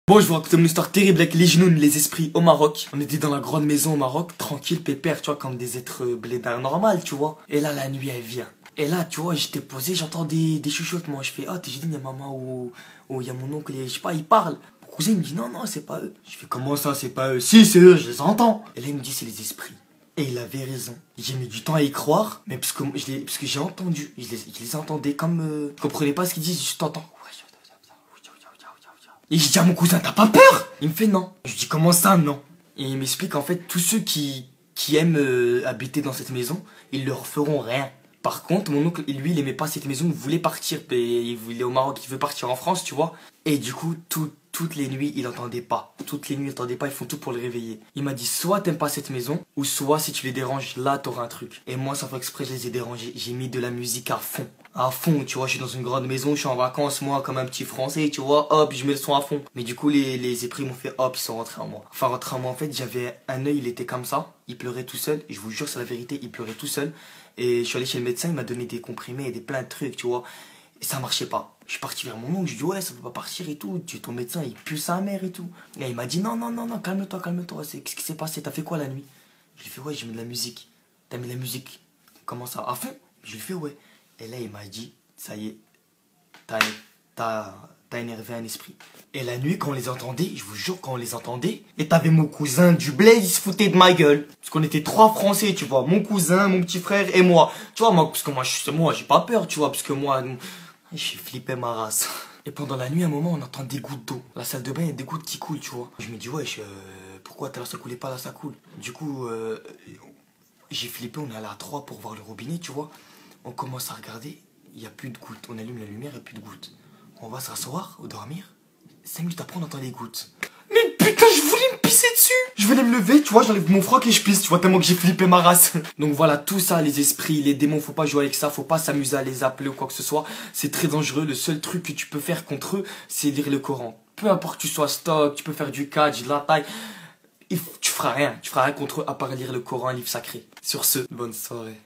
Bon, je vous raconte une histoire terrible avec les genoux, les esprits au Maroc. On était dans la grande maison au Maroc, tranquille, pépère, tu vois, comme des êtres blédards normal, tu vois. Et là, la nuit, elle vient. Et là, tu vois, j'étais posé, j'entends des chuchotements. Je fais, ah, t'es dit, il y a maman ou il y a mon oncle, et je sais pas, il parle. Mon cousin, il me dit, non, non, c'est pas eux. Je fais, comment ça, c'est pas eux? Si, c'est eux, je les entends. Et là, il me dit, c'est les esprits. Et il avait raison. J'ai mis du temps à y croire, mais parce que j'ai entendu. Je les entendais comme. Je comprenais pas ce qu'ils disent, je t'entends. Et je dis à mon cousin, t'as pas peur? Il me fait non. Je dis, comment ça, non? Et il m'explique en fait, tous ceux qui aiment habiter dans cette maison, ils leur feront rien. Par contre, mon oncle, lui, il aimait pas cette maison, il voulait partir. Il est au Maroc, il veut partir en France, tu vois. Et du coup, toutes les nuits, il entendait pas. Toutes les nuits, il entendait pas, ils font tout pour le réveiller. Il m'a dit, soit t'aimes pas cette maison, ou soit si tu les déranges, là, t'auras un truc. Et moi, sans faire exprès, je les ai dérangés. J'ai mis de la musique à fond. À fond, tu vois, je suis dans une grande maison, je suis en vacances, moi, comme un petit français, tu vois, hop, je mets le son à fond. Mais du coup, les esprits m'ont fait hop, ils sont rentrés en moi. Enfin, rentrés en moi, en fait, j'avais un œil, il était comme ça, il pleurait tout seul, et je vous jure, c'est la vérité, il pleurait tout seul. Et je suis allé chez le médecin, il m'a donné des comprimés et plein de trucs, tu vois. Et ça marchait pas. Je suis parti vers mon oncle, je lui ai dit, ouais, ça peut pas partir et tout, ton médecin, il pue sa mère et tout. Et il m'a dit, non, non, non, non, calme-toi, calme-toi, qu'est-ce qui s'est passé, t'as fait quoi la nuit? Je lui ai fait, ouais, j'ai mis de la musique. T'as mis de la musique? Comment ça? À fond? Je lui ai fait, ouais. Et là, il m'a dit, ça y est, t'as énervé un esprit. Et la nuit, quand on les entendait, je vous jure, quand on les entendait, et t'avais mon cousin du bled, il se foutait de ma gueule. Parce qu'on était trois Français, tu vois, mon cousin, mon petit frère et moi. Tu vois, moi, parce que moi, j'ai pas peur, tu vois, parce que moi, j'ai flippé ma race. Et pendant la nuit, à un moment, on entend des gouttes d'eau. La salle de bain, il y a des gouttes qui coulent, tu vois. Je me dis, ouais, pourquoi là, ça coulait pas, là, ça coule. Du coup, j'ai flippé, on est allé à 3 pour voir le robinet, tu vois. On commence à regarder, il n'y a plus de gouttes. On allume la lumière, il n'y a plus de gouttes. On va s'asseoir ou dormir. 5 minutes après, on entend les gouttes. Mais putain, je voulais me pisser dessus! Je voulais me lever, tu vois, j'enlève mon froc et je pisse, tu vois, tellement que j'ai flippé ma race. Donc voilà, tout ça, les esprits, les démons, faut pas jouer avec ça, faut pas s'amuser à les appeler ou quoi que ce soit. C'est très dangereux. Le seul truc que tu peux faire contre eux, c'est lire le Coran. Peu importe que tu sois stock, tu peux faire du catch, de la taille. Tu feras rien contre eux à part lire le Coran, un livre sacré. Sur ce, bonne soirée.